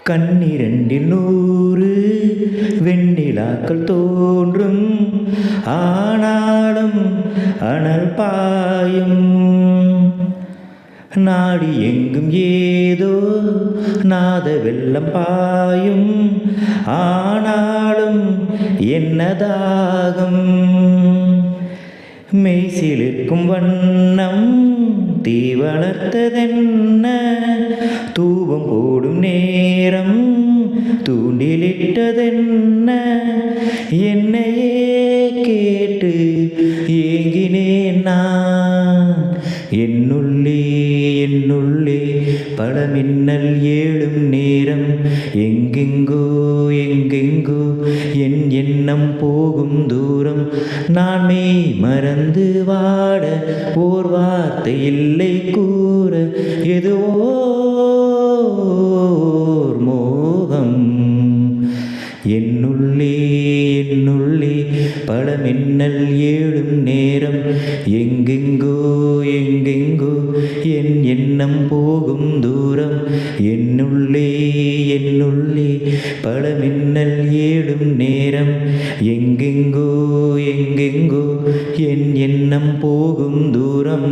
கண்ணிரண்டில் 100 வெண்ணிலாக்கள் தோன்றும், ஆனாலும் அனல் பாயும். நாடி எங்கும் ஏதோ நாத வெள்ளம் பாயும், ஆனாலும் என்ன தாகம். மெய்சிலிருக்கும் வண்ணம் தீ வளர்த்ததென்ன, தூபம் போடும் நேரம் தூண்டிலிட்டதென்ன. என்னையே கேட்டு ஏங்கினேன் நான், என்னுள்ளே என்னுள்ளே பல மின்னல் ஏழும் நேரம். எங்கெங்கோ எங்கெங்கோ என் எண்ணம் போகும் தூரம். நான் மெய் மறந்து வாட ஓர் வார்த்தை இல்லை கூற, எதுவோ ஓர் மோகம். என்னுள்ளே என்னுள்ளே பல மின்னல் ஏழும் நேரம். எங்கெங்கோ எங்கெங்கோ என் எண்ணம் போகும் தூரம். என்னுள்ளே என்னுள்ளே பல மின்னல் ஏழும் நேரம். எங்கெங்கோ எங்கெங்கோ என் எண்ணம் போகும் தூரம்.